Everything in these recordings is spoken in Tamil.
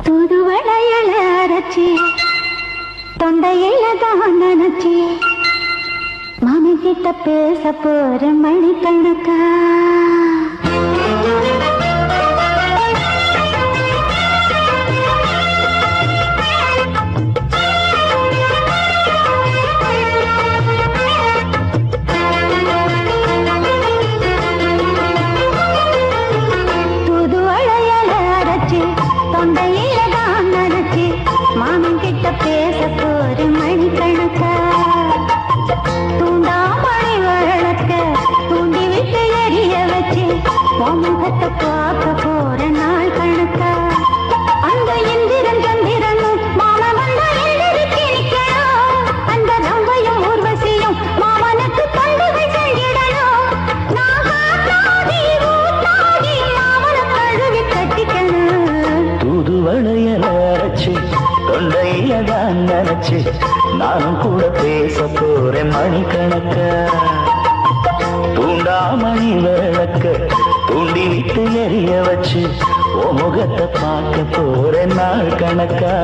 தூதுவளையல அரைச்சி தொண்டையில தான் நினைச்சி மாமி கிட்ட பேச போற மணிக்கணக்கா பேச போற மணிக்கணக்கா தூண்டாமணி வழக்க தூண்டி விட்டு எரிய வச்சு முகத்தை பார்க்க போற நாள் கணக்கா அந்த இந்திரன் சந்திரனும் மாமா வந்தா எந்திரிச்சு நிக்கணும் அந்த ரம்பையும் ஊர்வசியும் மாமனுக்கு தொண்டுகள் செஞ்சிடணும் நான் காத்தாடி ஊத்தாடி மாமனை கழுவி கட்டிக்கணும் தூதுவளையல அரைச்சு தொண்டையில தான் நினைச்சு நானும் கூட பேச போறேன் மணிக்கணக்கா தூண்டாமணி விளக்க தூண்டி விட்டு எரிய வச்சு ஓ முகத்தை பார்க்க போறேன் நாள் கணக்கா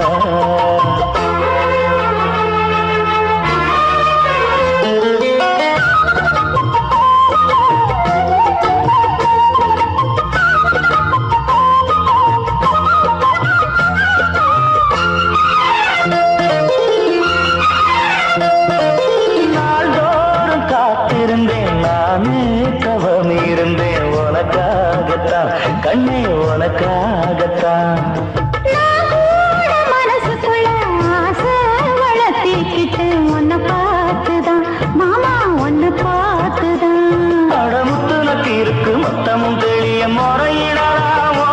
கண்ணே உனக்காகத்தான் மனசுக்குள்ள ஆசை வளர்த்திக்கிட்டு உன்னை பார்த்துதான் மாமா உன்னை பார்த்துதான் அடமுத்துனக்கு இருக்கு மொத்தமும் தெளிய முறையிடலாமோ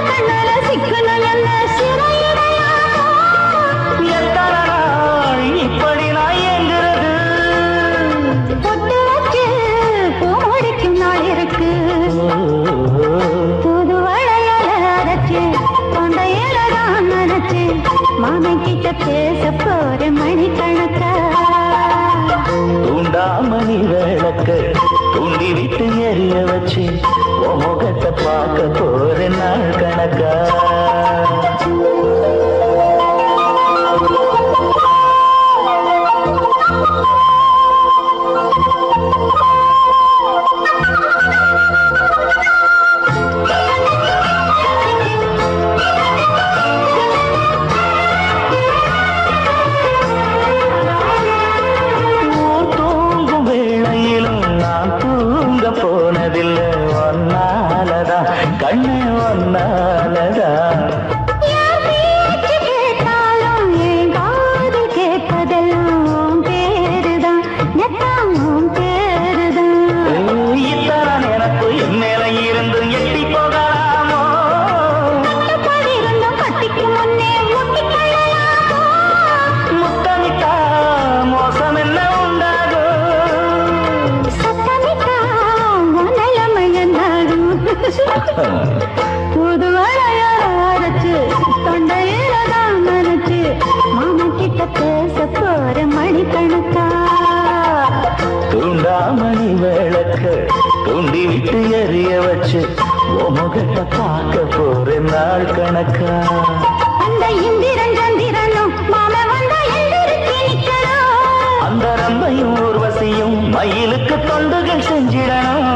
கண்ணல சிக்கணும் என்ன சிறையிடையாமோ எத்தனை நாள் இப்படி நான் எங்கிறது பொட்டு வச்சு பூ முடிக்கும் நாள் இருக்கு தூதுவளையல அரைச்சு தொண்டையில தான் நினைச்சு மாமி கிட்ட பேச போற மணிக்கணக்கா தூண்டாமணி விளக்க தூண்டி விட்டு எரிய வச்சு உன் முகத்தை பார்க்க போற நாள் கணக்கா போனதில்லை ஒன்னாலதான் கண்ணு ஒன்னாலதான் கேட்டாலும் என் காது கேட்பதெல்லாம் பேருதான் நெத்தாமும் பேருதான் இத்தான் எனக்கு என் மேல இருந்து எட்டி போகலாமோ இருந்தும் கட்டிக்கு முன்னே முட்டிக்கொள்ளலாமோ முத்தமிட்டா மோசம் என்ன உண்டாகும் தூதுவளைய அரைச்சு தொண்டையில தான் நினைச்சு மாமா கிட்ட பேச போற மணிக்கணக்கா தூண்டாமணி விளக்க தூண்டி விட்டு எரிய வச்சு முகத்தை பார்க்க போற நாள் கணக்கா அந்த இந்திரன் சந்திரனும் மாமா வந்தா எந்திரிச்சு நிக்கணும் அந்த ரம்பையும் ஊர்வசியும் மயிலுக்கு தொண்டுகள் செஞ்சிடணும்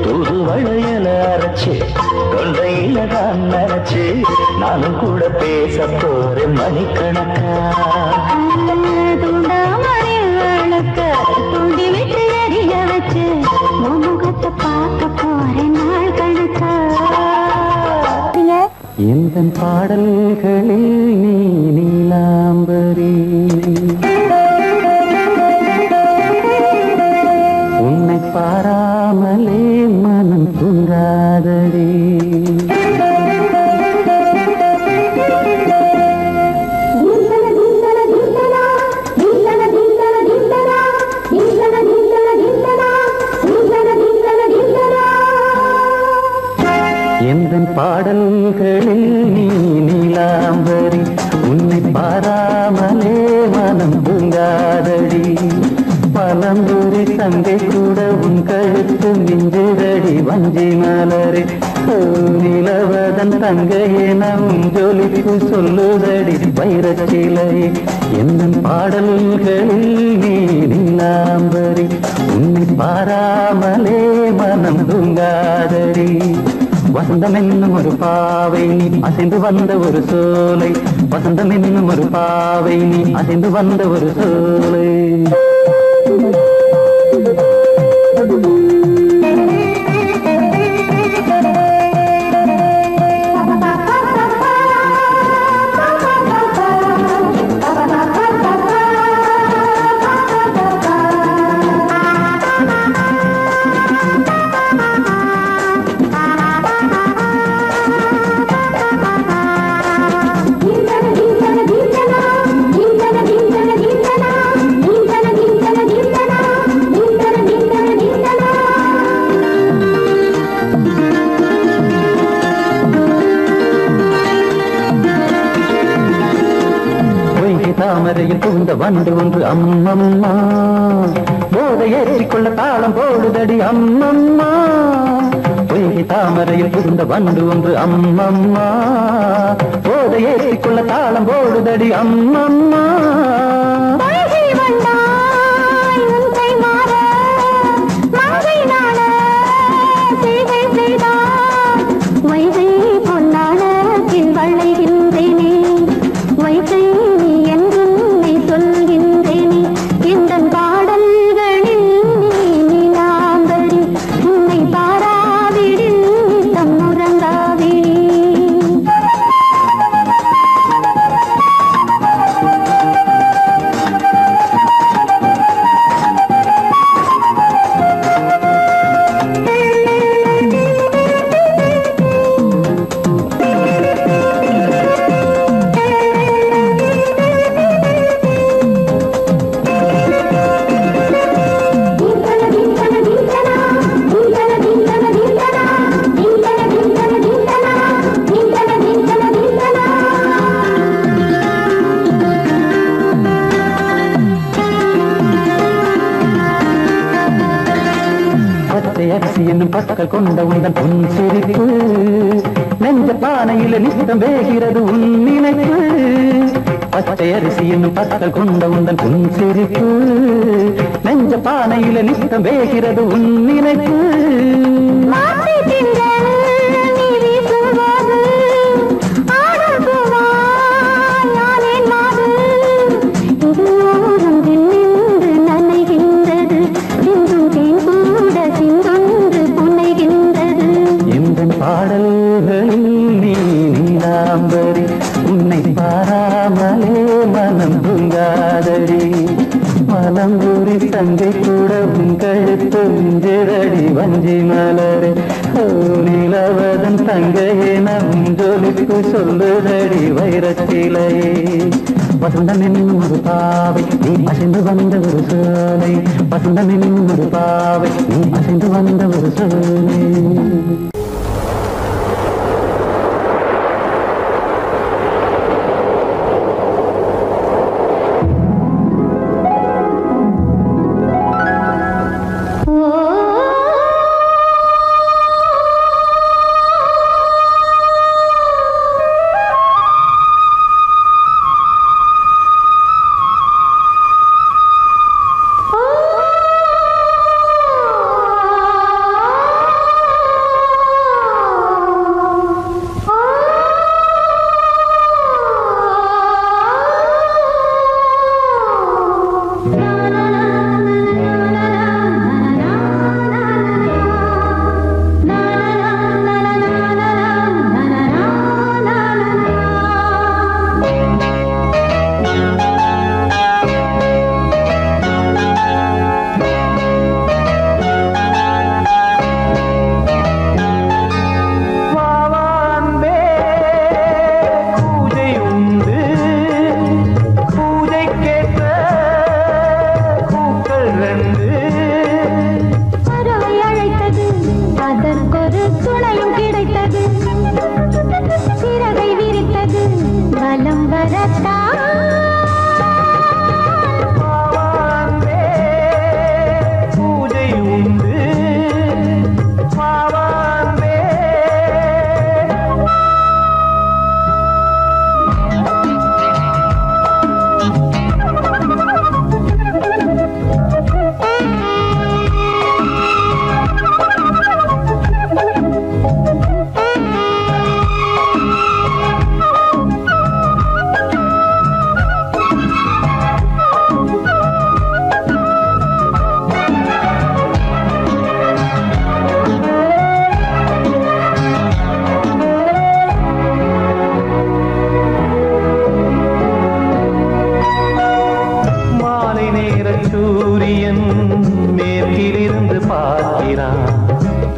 தூதுவளையல அரைச்சு தொண்டையில தான் நினைச்சு நானும் கூட பேச போறேன் மணிக்கணக்கா தூண்டாமணி விளக்க தூண்டி விட்டு எரிய வச்சு முகத்தை பார்க்க போறேன் நாள் கணக்கா இந்த பாடல்களில் நீ நீலாம்பரி உன்னை பாராமலே மனம் தூங்காதடி எந்தன் பாடல்களில் நீ நீலாம்பரி உன்னை பாராமலே மனம் தூங்காதடி பழம்புரி தங்கை கூட உன் கழுத்து மிஞ்சுதடி வஞ்சி மலரே நிலவதன் தங்கையே நம் ஜொலிப்பு சொல்லுதடி வைரச்சிலையே என்னும் பாடல்களில் நீ நிலாம்பரி உன்னை பாராமலே மனம் தூங்காதடி வசந்தம் என்னும் ஒரு பாவை நீ அசைந்து வந்த ஒரு சோலை வசந்தம் என்னும் ஒரு பாவை நீ அசைந்து வந்த ஒரு சோலை தாமரையில் புகுந்த வண்டு ஒன்று அம்மம்மா போதை ஏற்றிக்கொள்ள தாளம் போடுதடி அம்மம்மா பொய்கை தாமரையில் புகுந்த வண்டு ஒன்று அம்மம்மா போதை ஏற்றிக்கொள்ள தாளம் போடுதடி அம்மம்மா என்னும் பற்கள் கொண்ட உந்தன் பொன் சிரிப்பு நெஞ்ச பானையில நித்தம் வேகிறது உன் நினைப்பு பச்சை அரிசி என்னும் பற்கள் கொண்ட உந்தன் பொன் சிரிப்பு நெஞ்ச பானையில நித்தம் வேகிறது உன் நினைப்பு பாடல்களில் நீ நீலாம்பரி உன்னை பாராமலே மனம் தூங்காதடி மலம்பூரி தங்கை கூட உன் கழுத்து மிஞ்சிரடி வஞ்சி மலரே நிலவதன் தங்கையே நம் ஜொலிப்பு சொல்லுதடி வைரச்சிலையே வசந்தம் என்னும் ஒரு பாவை நீ அசைந்து வந்த ஒரு சோலை வசந்தம் என்னும் ஒரு பாவை நீ அசைந்து வந்த ஒரு சோலை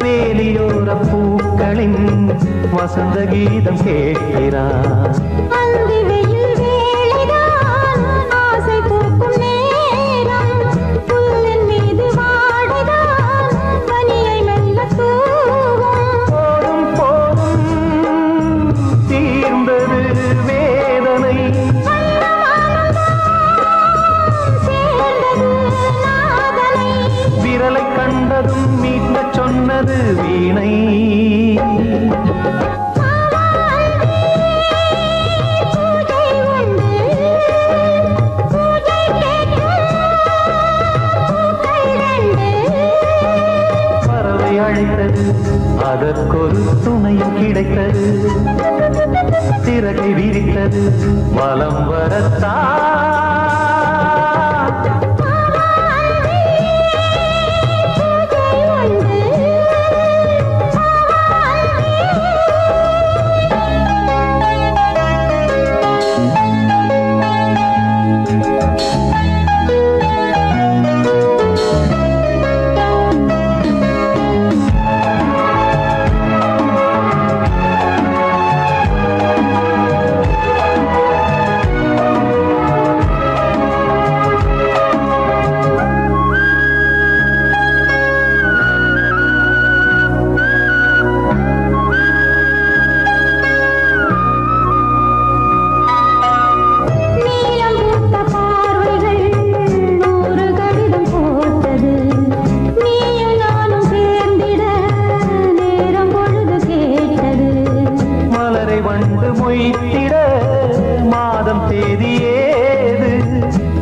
வேலியோர பூக்களின் வசந்த கீதம் கேட்கிறார். அந்தி வெயில் வேளைதான் ஆசை பூக்கும் நேரம், புல்லின் மீது வாடைதான் பனியை மெல்ல தூவும். போதும் போதும் தீர்ந்தது வேதனை, சேர்ந்தது நாதனை. விரலை கண்டதும் மீட்க சொன்னது வீணை. பூஜை உண்டு, பூஜை கேட்கும் பூக்கள் ரெண்டு. பறவை அழைத்தது, அதற்கொரு துணையும் கிடைத்தது. சிறகை விரித்தது, வலம் வரத்தான். நீலம் பூத்த பார்வைகள் நூறு கடிதம் போட்டது. நீயும் நானும் சேர்ந்திட நேரம் பொழுது கேட்டது. மலரை வண்டு மொய்த்திட மாதம் தேதி ஏது?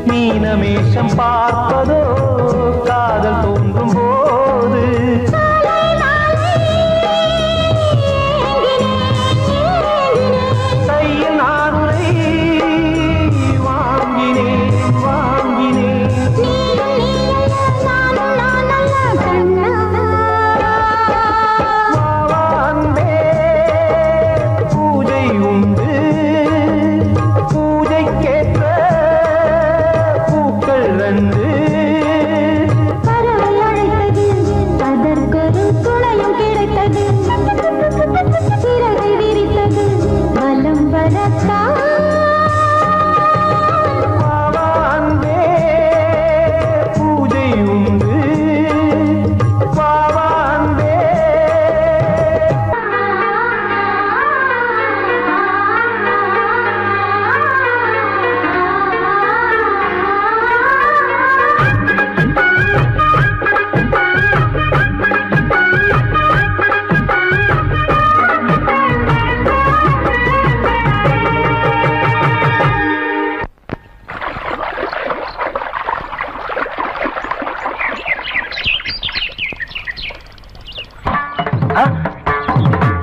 மீனமேஷம் பார்ப்பதோ காதல் தோன்றும் போது. கையில் நானுரை வாங்கினேன் வாங்கினேன். வாவாந்தே பூஜை உண்டு, பூஜைக்கேற்ற பூக்கள் ரெண்டு. பறவை அழைத்தது, அதற்கொரு துணையும் கிடைத்தது. சிறகை விரித்தது, வலம் வரத்தான். வாவாந்தே பூஜை உண்டு, வாவாந்தே.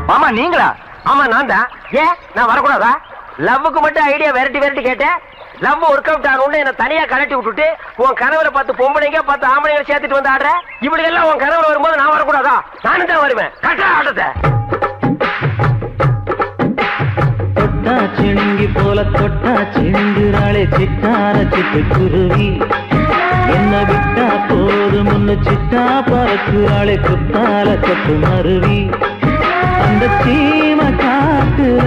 மாமா நீங்களா? ஆமா நான் தான். ஏன் நான் வரக்கூடாதா? லவ்வுக்கு மட்டும் ஐடியா வெரைட்டி வெரைட்டி கேட்டேன். லவ் ஒர்க் அவுட் ஆகணும்னு என்ன தனியா கலட்டி விட்டுட்டு உன் கனவுல 10 பொம்பளைங்க 10 ஆம்பளைங்க சேர்த்துட்டு வந்து ஆடுற. இப்படி எல்லாம் உன் கனவுல வரும்போது நான் வரக்கூடாதா? நானும் தான் வருவேன். கட்டா ஆட்டத்தை. தொட்டா சிணுங்கி போல தொட்டா சிணுங்குறாளே சிட்டார சிட்டுக்குருவி. என்ன விட்டா போதும் முன்னு சிட்டா பறக்குறாளே குத்தால கொத்து மருவி. அந்த சீம காட்டுல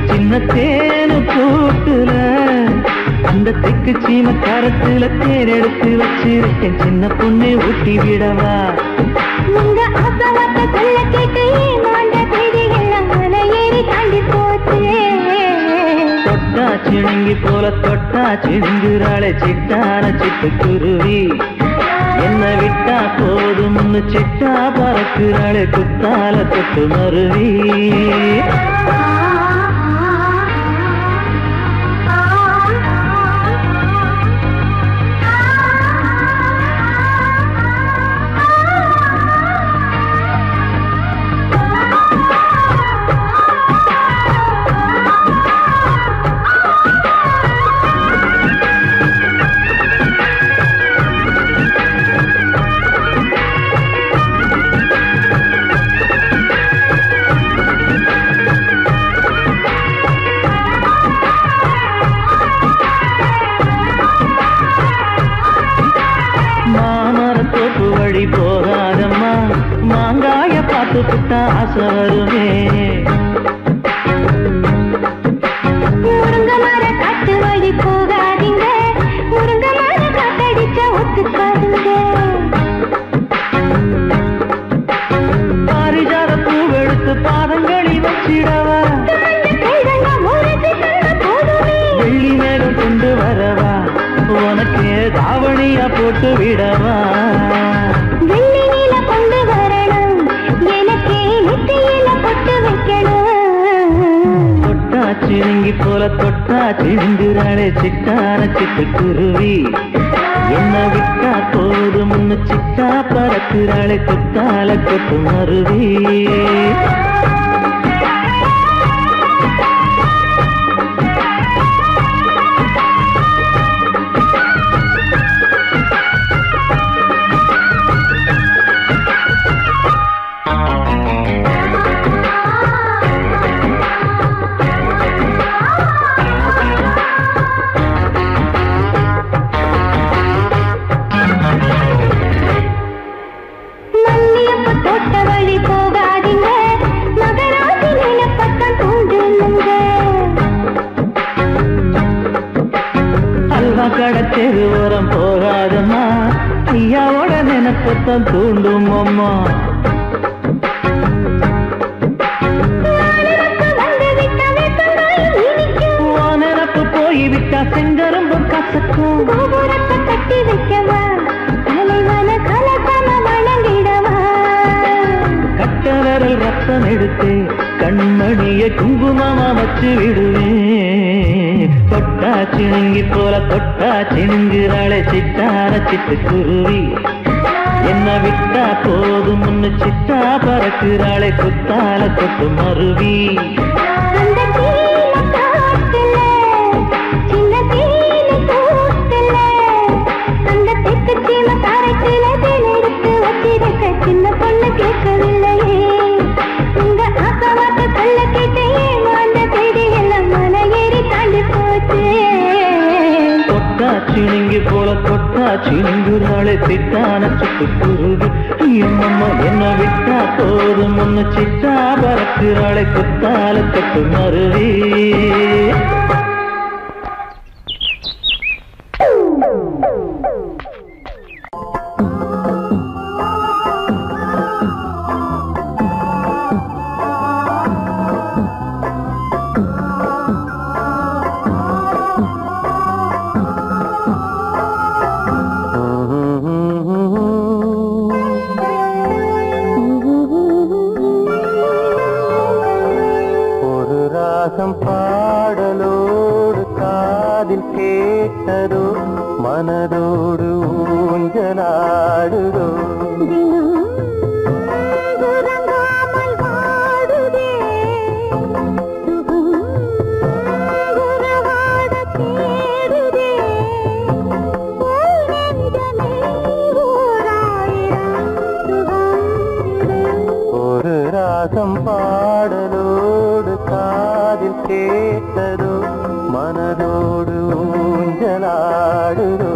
சின்ன தேனு கூட்டுல, அந்த தெக்கு சீம கரத்துல தேர் எடுத்து வச்சிருக்கேன். சின்ன பொண்ணு ஊட்டி விடவா? உங்க அசவத்தை சொல்ல கேட்டு ஏமாண்ட செய்திகள் மலை ஏறி தாண்டி போச்சு. தொட்டா சிணுங்கி போல தொட்டா சிணுங்குறாளே சிட்டான சிட்டுக்குருவி. என்ன விட்டா போதும் சிட்டா பறக்குறாளே குத்தால தொட்டு மருவி. பார்த்து புட்ட ஆசை வருமே. முருங்க மர காட்டு வழி போகாதீங்க, முருங்க மர காத்தடிச்ச ஒத்துக்காதுங்க. பாரிஜாத பூவெடுத்து பாதங்களில் வச்சிடவா, வெள்ளி மேகம் கொண்டு வரவா, உனக்கு தாவணியா போட்டு விடவா. வெள்ளி நீல கொண்டு வரணும், எனக்கு நெத்தியில பொட்டு வைக்கணும். தொட்டா சிணுங்கி போல தொட்டா சிந்துறாளே சிட்டான சிட்டுக்குருவி, என்ன விட்டா போதும் முன்னு சிட்டா பறக்குறாளே கொத்தால கொட்டு மருவி. தெருவோரம் போகாதம்மா, ஐயாவோட நினைப்பத்தான் தூண்டும் அம்மா. நினப்பு போய்விட்டா செங்கரும்பு கசக்கும். கட்டி வைக்கவா, தலைவன கலசம வணங்கிடவா. கட்ட விரல் ரத்தம் எடுத்து கண்மணியை குங்குமமா வச்சு விடுவேன். தொட்டா சிணுங்கி போல தொட்டா சிணுங்குறாளே சிட்டான சிட்டுக்குருவி, என்ன விட்டா போதும் முன்னு சிட்டா பறக்குறாளே குத்தால கொட்டு மருவி. சின்ன பொண்ணு கேட்கவில்லையே, உங்க ஆசவாத்த சொல்ல கேட்டையே, அந்த செய்தி எல்லாம் மன ஏறி தாண்டி போச்சு. தொட்டா சிணுங்கி போல தொட்டா சிணுங்குறாளே சிட்டான சிட்டுக்குருவி, என்னம்மா என்ன விட்டா போதும் முன்னு சிட்டா பறக்குறாளே குத்தால கொட்டு மருவி. பாடலோடு காதில் கேட்டதோ, மனதோடு ஊஞ்சலாடுதோ. ஒரு ராகம் பாடலோடு காதில் கேட்டதோ, மனதோடு ஊஞ்சலாடுதோ.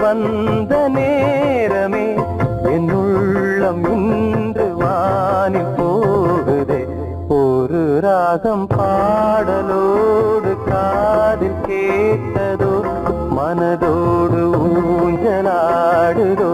வந்த நேரமே என் உள்ளம் இன்று வானில் போகுதே. ஒரு ராகம் பாடலோடு காதில் கேட்டதோ, மனதோடு ஊஞ்சலாடுதோ.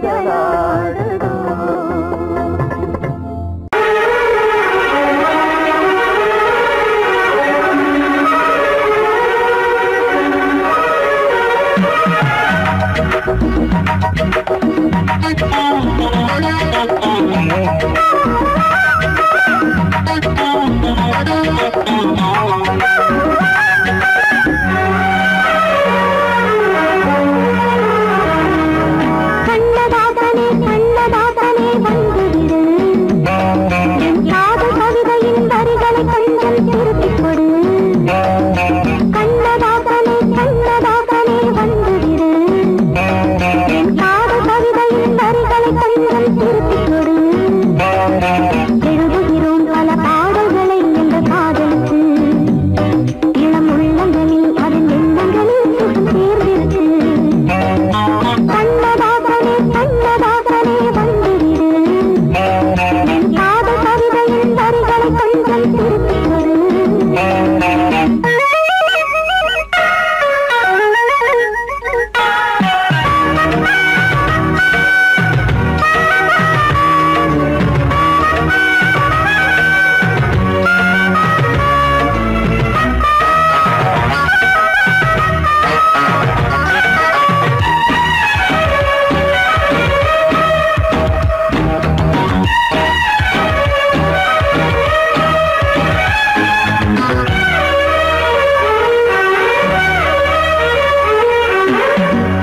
கைகளாடுதோ. கண்ணதாசனே கண்ணதாசனே வந்துவிடு, என் காதல் கவிதையின் வரிகளை கொஞ்சம் திருப்பிக் கொடு. கண்ணதாசனே கண்ணதாசனே வந்துவிடு, என் காதல் கவிதையின் வரிகளை கொஞ்சம் திருப்பிக் கொடு. எழுதுகிறோம் பல பாடல்களை என்ற காதலுக்கு, இளம் உள்ளங்களில் அதன் எண்ணங்களில் சுகம் சேர்ந்திருக்கு. கண்ணதாசனே கண்ணதாசனே வந்துவிடு, என் காதல் கவிதையின் வரிகளை கொஞ்சம் திருப்பிக் கொடு.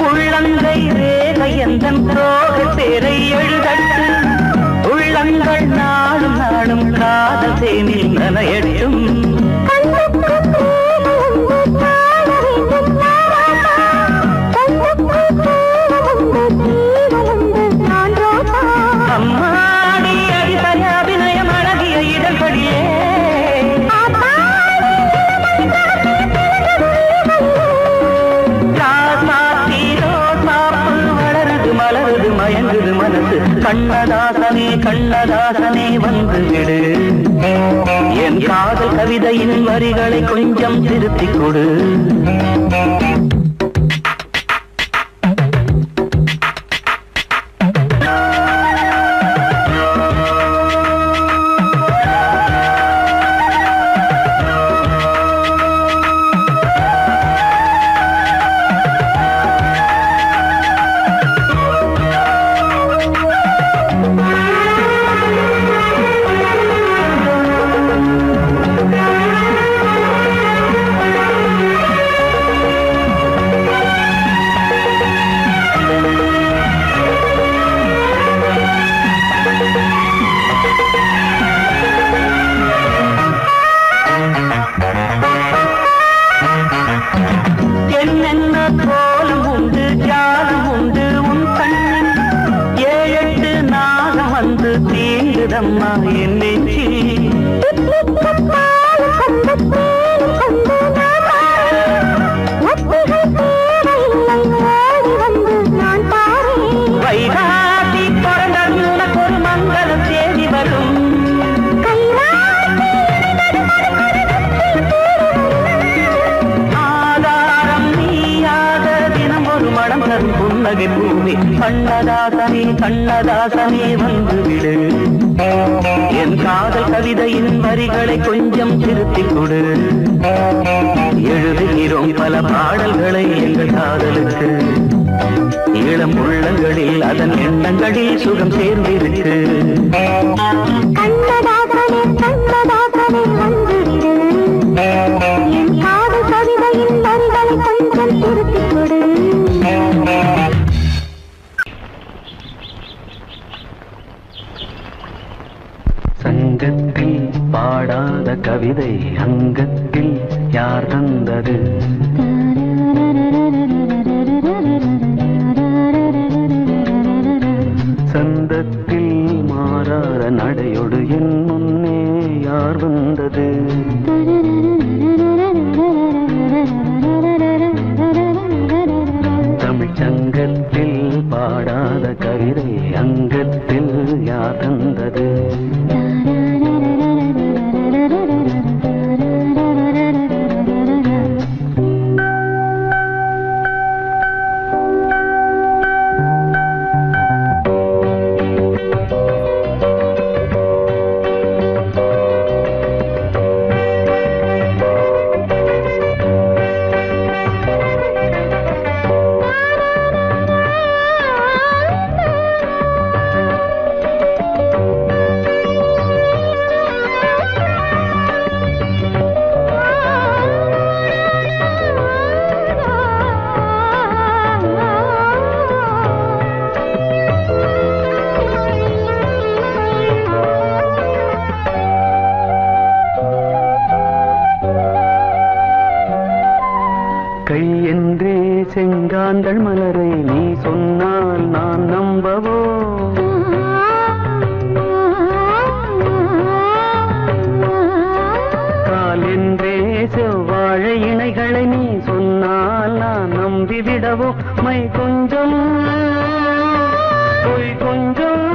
உள்ளங்கை ரேகை எந்தன் தோக பேரை எழுதட்டு, உள்ளங்கள் நாளும் நாளும் காதல் தேனில் நனையட்டும். அம்மாடி அடித்தய அபிநயம் அழகிய இதழ்படியே, வளருது மலருது மயங்குது மனசு. கண்ணதாசனே கண்ணதாசனே வந்துவிடு, என் காதல் கவிதையின் வரிகளை கொஞ்சம் திருத்திக் கொடு. என்னென்ன கோலம் உண்டு ஜாலம் உண்டு உன் கண்ணில், 7-8 நாகம் வந்து தீங்குதம்மா என் நெஞ்சி. வைகாசி பிறந்தால் உனக்கு ஒரு மங்களம் தேடி வரும். ஆதாரம் நீயாக தினம் ஒரு மடம் தரும் புன்னகை பூமி. கண்ணதாசனே கண்ணதாசனே வந்துவிடு, என் காதல் கவிதையின் வரிகளை கொஞ்சம் திருத்திக் கொடு. எழுதுகிறோம் பல பாடல்களை எங்கள் காதலுக்கு, இளம் உள்ளங்களில் அதன் எண்ணங்களில் சுகம் சேர்ந்திருக்கு. கண்ணதாசனே கண்ணதாசனே வந்துவிடு, என் காதல் கவிதையின் வரிகளை கொஞ்சம் திருப்பிக் கொடு. சங்கத்தில் பாடாத கவிதை அங்கத்தில் யார் தந்தது? சந்தத்தில் மாறாத நடையொடு என் முன்னே யார் வந்தது? தமிழ் சங்கத்தில் பாடாத கவிதை அங்கத்தில் யார் தந்தது? நம்பவோ கால் என்றே செவ்வாழை இணைகளை நீ சொன்னால் நான் நம்பிவிடவோ மை கொஞ்சம் பொய் கொஞ்சம்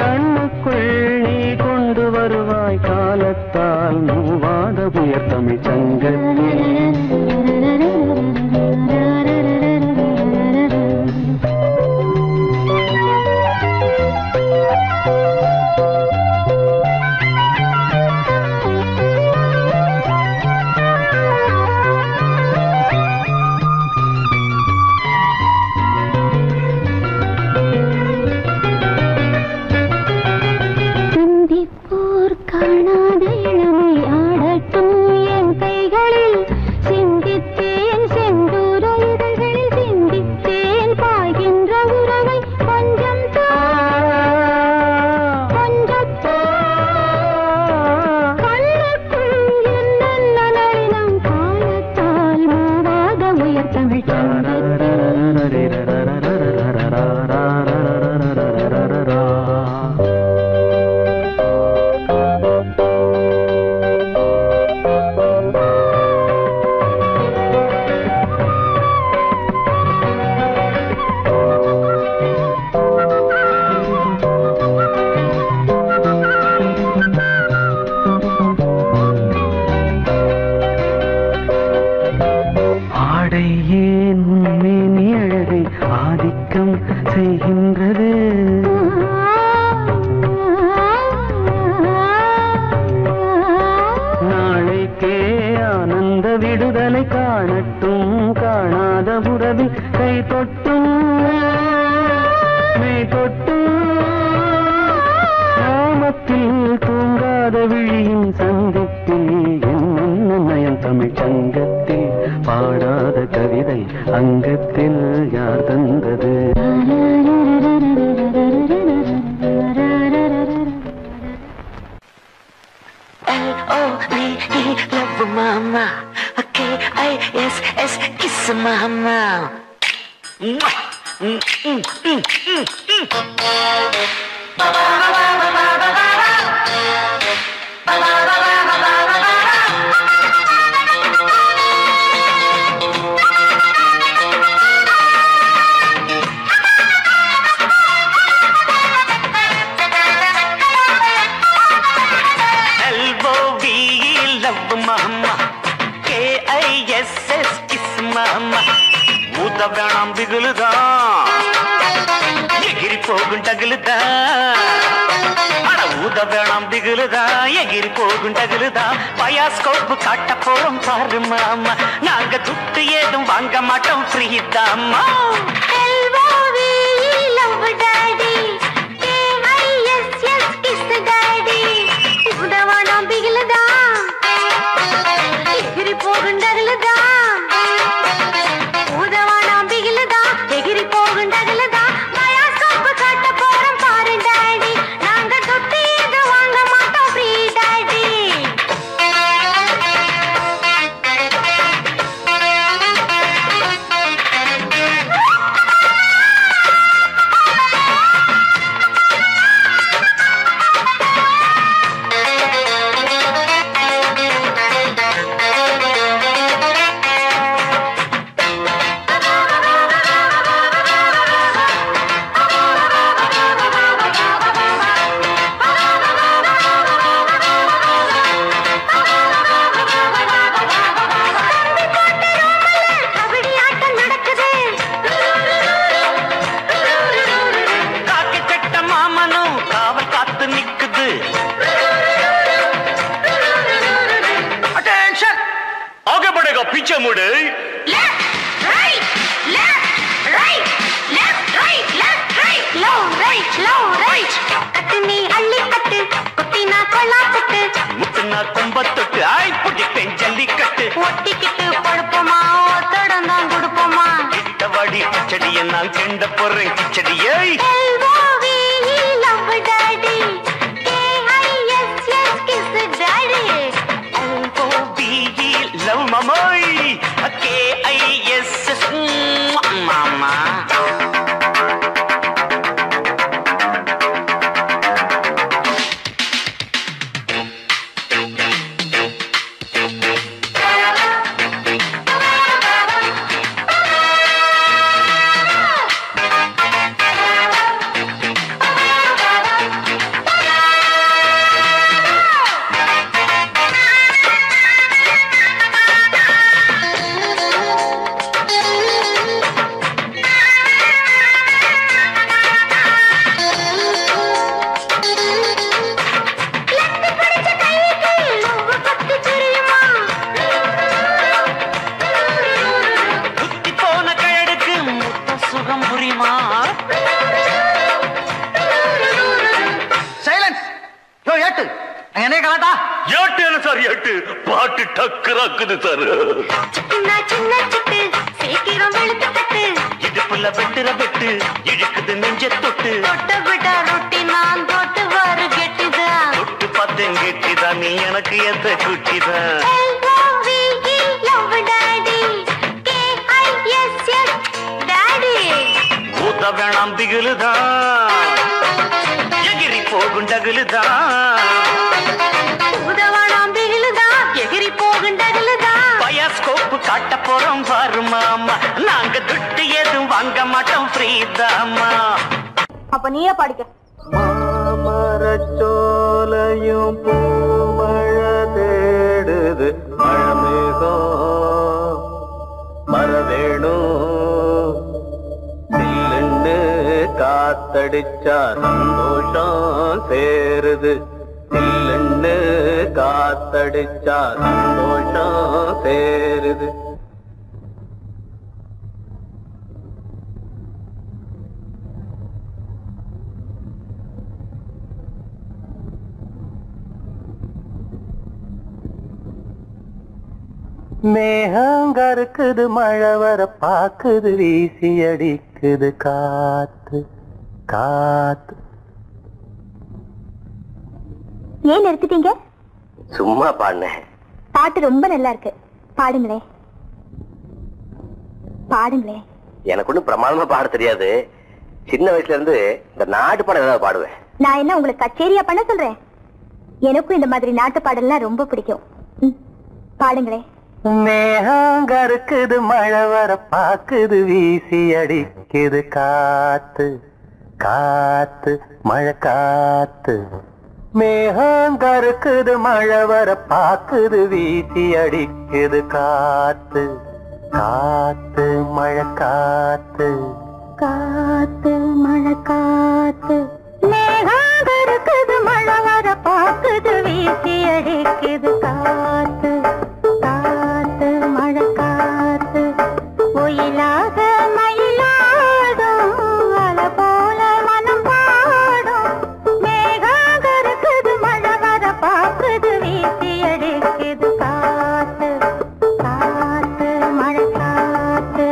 கண்ணுக்குள் நீ கொண்டு வருவாய் காலத்தால் மூவாத உயர் தமிழ் சங்கத்தில் love mama, K-I-S-S, mama. ஏட்டேன சார் ஏட்டு பாட்டு டக்குறாக்குது சார். சின்ன சிட்டு சீக்கிரம் வெளுத்து கட்டு இடுப்புல வெட்டுற வெட்டு இழுக்குது நெஞ்ச தொட்டு தொட்ட விட ரொட்டி நான் தொட்டு வாரு கெட்டிதான் தொட்டு பார்த்தேன் கெட்டிதான் நீ எனக்கு எந்த குட்டிதான். ஊத்த வேணாம் திகிலுதான் எகிரி போகும் டகுலுதான் எகிரி போகுண்டா பயாஸ்கோப்பு காட்ட போறோம் பாரு மாமா. நாங்க துட்டு எதுவும் வாங்க மாட்டோம் ஃப்ரீதாமா. அப்ப நீயே பாடிக்க. மாமரச்சோலையும் பூமழை தேடுது மழமேகம் மரவேணும் சில்லுன்னு காத்தடிச்சா சந்தோஷம் சேருது சில்லுன்னு காத்தடிச்சா சந்தோஷம் சேருது. மேகங்கருக்குது மழை வர பாக்குது வீசி அடிக்குது காத்து காத்து. ஏன் நிறுத்திட்டீங்க? சும்மா பாடுனேன். பாட்டு ரொம்ப நல்லா இருக்கு, பாடுங்களே பாடுங்களே. எனக்கு ஒன்னும் பிரமாதமா பாட தெரியாது. சின்ன வயசுல இருந்து இந்த நாட்டு பாடம் ஏதாவது பாடுவேன். நான் என்ன உங்களுக்கு கச்சேரியா பண்ண சொல்றேன்? எனக்கும் இந்த மாதிரி நாட்டு பாடல்லாம் ரொம்ப பிடிக்கும். பாடுங்களே. மேகங்கருக்குது மழை வர பாக்குது வீசி அடிக்குது காத்து காத்து மழை காத்து. மேகங்கருக்குது மழை வர பாக்குது வீசி அடிக்குது காத்து காத்து மழை காத்து காத்து மழை காத்து. மேகங்கருக்குது மழை வர பாக்குது வீசி அடிக்குது காத்து காத்து மழை காத்து. ஒயிலாக மயிலாடும் அலை போல மனம் பாடும். மேகங்கருக்குது மழை வர பாக்குது வீசி அடிக்குது காத்து காத்து மழை காத்து.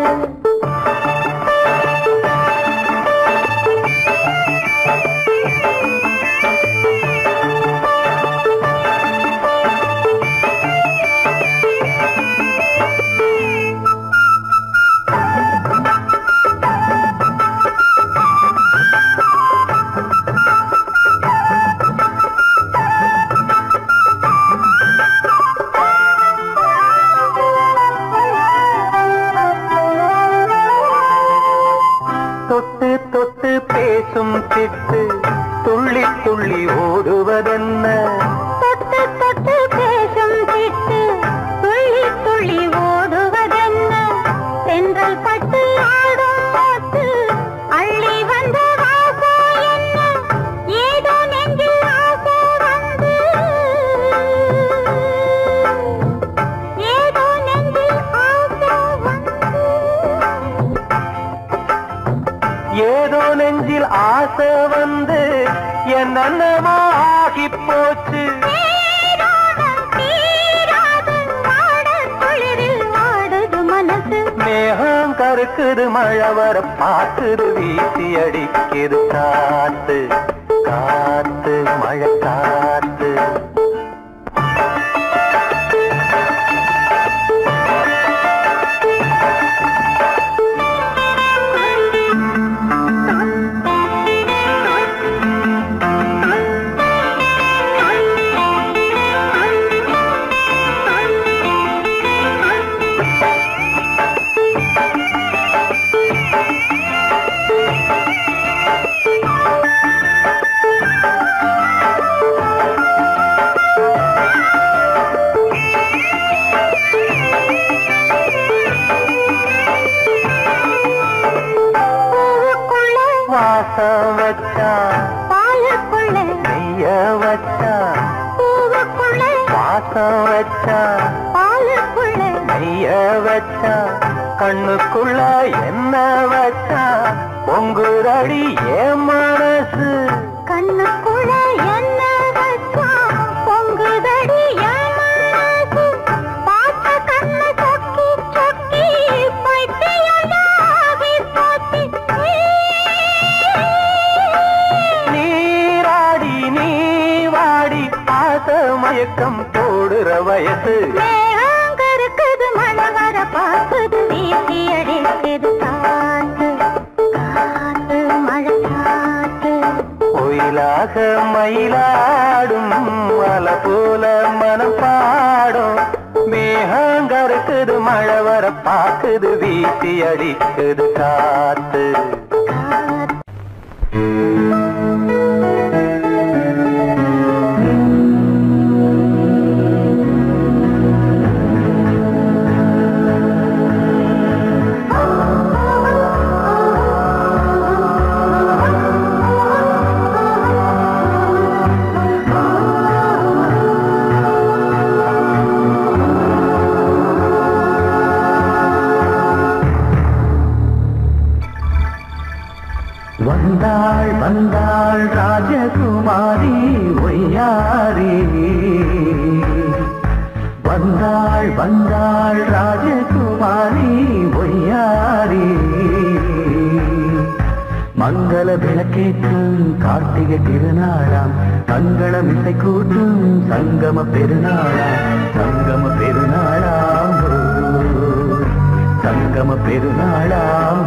தொட்டு தொட்டு பேசும் சிட்டு துள்ளி துள்ளி ஓடுவதென்ன தொட்டு தொட்டு பேசும் சிட்டு துள்ளி துள்ளி ஓடுவதென்ன. தென்றல் பட்டு ஆடும் போட்டு அள்ளி வந்த வாசோ என்ன. ஏதோ நெஞ்சில் ஆசை வந்து ஏதோ நெஞ்சில் ஆசை வந்து ஏதோ நெஞ்சில் ஆசை வந்து என்னென்னமோ ஆகி போச்சு. மேகம் கருக்குது மழை வர பாக்குது வீசி அடிக்குது காத்து காத்து மழை காத்து. வாசம் வச்சா பாலுக்குள்ள நெய்ய வச்சா பூவுக்குள்ள வாசம் வச்சா பாலுக்குள்ள நெய்ய வச்சா கண்ணுக்குள்ள என்ன வச்சா பொங்குரடி ஏன் மனசு கண்ணுக்குள்ள என்ன வச்சா பொங்குதடி மயக்கம் போடுற வயசு. இருக்குது மழை வர பார்க்குது வீசி அடிக்குது காத்து காத்து மழை காத்து. கோயிலாக மயிலாடும் மலை போல மனம் பாடும். மேகங்கருக்குது மழை வர பார்க்குது வீசி அடிக்குது காத்து. வந்தாள் வந்தாள் ராஜகுமாரி ஒய்யாரி. வந்தாள் வந்தாள் ராஜகுமாரி ஒய்யாரி. மங்கள விளக்கேற்றும் கார்த்திகை திருநாளாம். மங்களம் இசை கூட்டும் சங்கம பெருநாளாம். சங்கம பெருநாளாம் சங்கம பெருநாளாம்.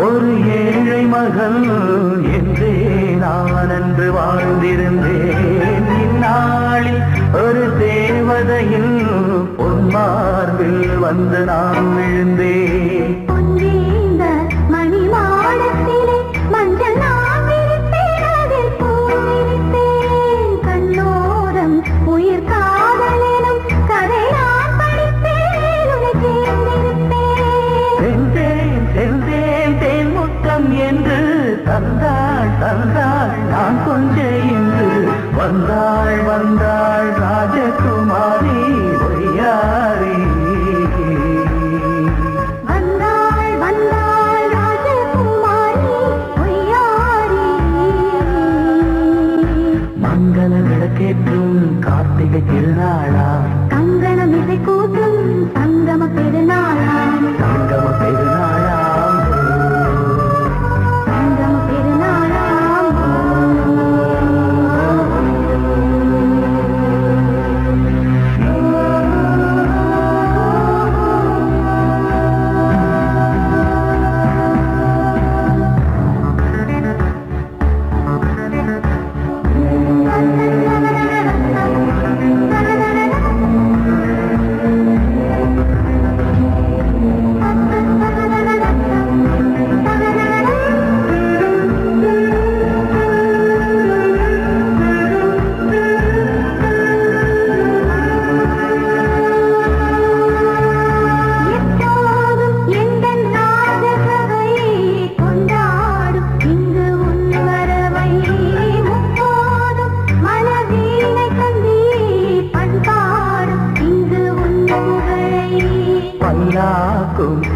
ஒரு ஏழை மகள் என்றே நான் அன்று வாழ்ந்திருந்தேன். இந்நாளில் ஒரு தேவதையில் பொன்மார்பில் வந்து நான் விழுந்தேன். மணி மாடத்திலே மஞ்சள் நான் விரித்தேன் கண்ணோரம் உயிர் காதலினும் கதை நான் படித்தேன் சென்றேன் தேன் முத்தம் என்று தந்தாள் தந்தாள் நான் கொஞ்சம் இன்று. வந்தாள் வந்தாள் ராஜகுமாரி ஒய்யாரி. வந்தாள் வந்தாள் ராஜகுமாரி ஒய்யாரி. மங்கள விளக்கேற்றும் கார்த்திகை திருநாளா. கங்கணம் இசை கூட்டும் சங்கம பெருநாளா. சங்கம பெருநாளா சங்கம பெருநாளா.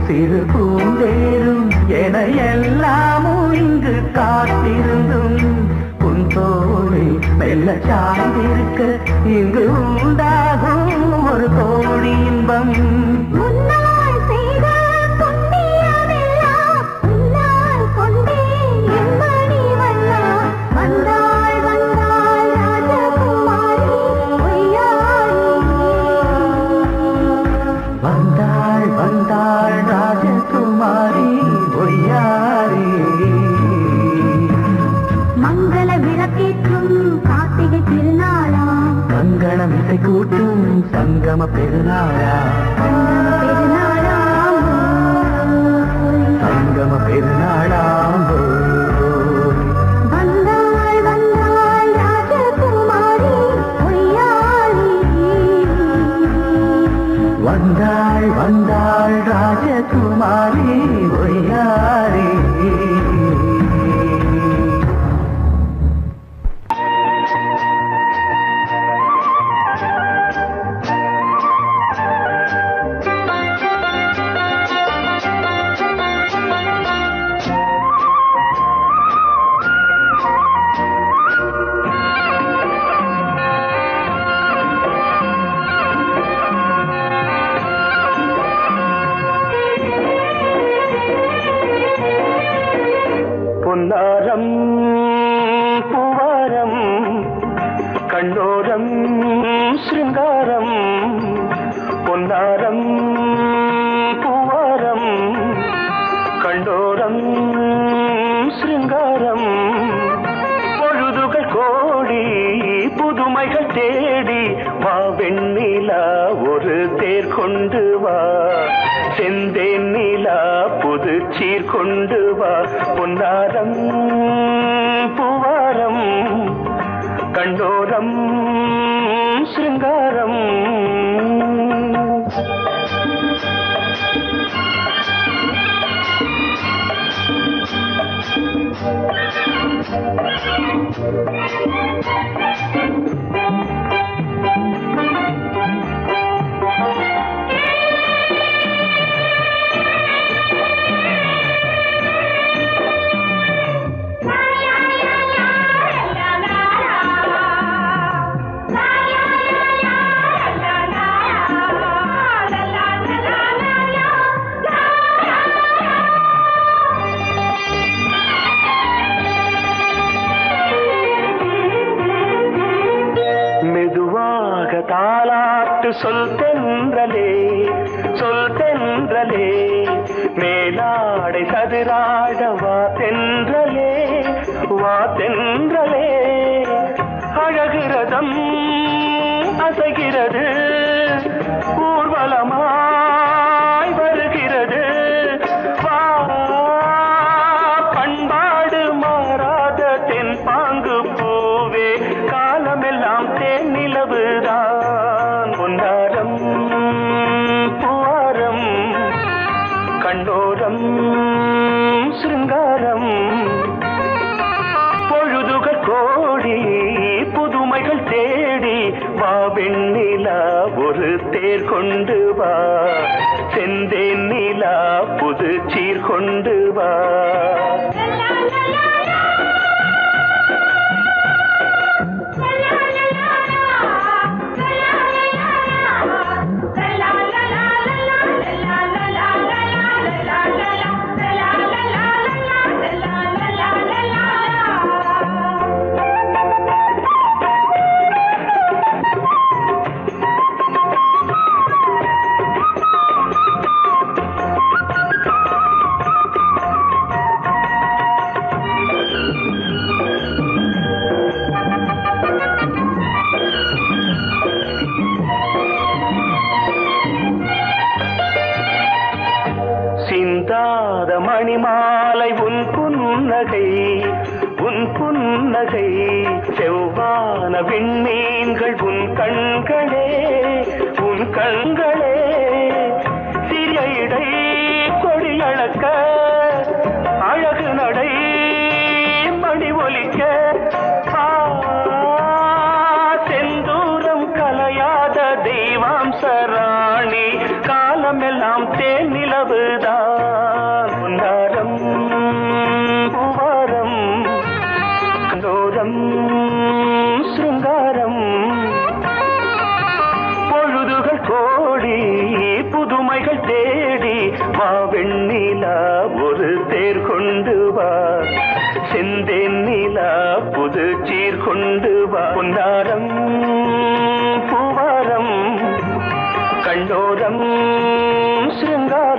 சிறு பூந்தேரும் என எல்லாமும் இங்கு காத்திருந்தும் உன் தோழி மெல்ல சார்ந்திருக்க இங்கு உண்டாகும் ஒரு கோடி இன்பம். வந்தாள் வந்தாள் ராஜகுமாரி சங்கம பெருநாளா சங்கம பெருநாளாம் வந்தாள் வந்தாள் ராஜகுமாரி பொய்யாளி வந்தாள் வந்தாள் ராஜகுமாரி ஒய்யாரி பொன்னாரம் பூவாரம் கண்ணோரம் சிருங்காரம் பொன்னாரம் பூவாரம் கண்டோரம் சிருங்காரம் பொழுதுகள் கோடி புதுமைகள் தேடி வா வெண்ணிலா ஒரு தேர் கொண்டு வா செந்தேன் நிலா புது சீர் கொண்டு வா பொன்னாரம் பூவாரம் கண்டோரம் சிருங்காரம் தாலாட்டு சொல் தென்றலே மேலாடை சதுராட வா தென்றலே அழகிறதம் அசைகிறது ஊர்வலமாய் வருகிறது வா பண்பாடு மாறாத தென் பாங்கு பூவே காலமெல்லாம் தேன் நிலவுதான் பொன்னாரம் பூவாரம் கண்டோரம் சிருங்காரம் பொழுதுகள் கோடி புதுமைகள் தேடி வா வெண்ணிலா ஒரு தேர் கொண்டு வா செந்தேன் நிலா புது சீர் கொண்டு வா சிந்தாத மணிமாலை உன் புன்னகை செவ்வான விண்மீன்கள் உன் கண்களே சிறிய இடை கொடியளக்க அழகு நடை மணி ஒலிக்க செந்தூரம் கலையாத தெய்வாம்சராணி காலமெல்லாம் தேன் நிலவுதான் பொன்னாரம் பூவாரம் கண்டோரம் சிருங்காரம் பொழுதுகள் கோடி புதுமைகள் தேடி வா வெண்ணிலா ஒரு தேர் கொண்டு வா செந்தேன் நிலா புது சீர் கொண்டு வா பொன்னாரம் பூவாரம் கண்டோரம் சிருங்காரம்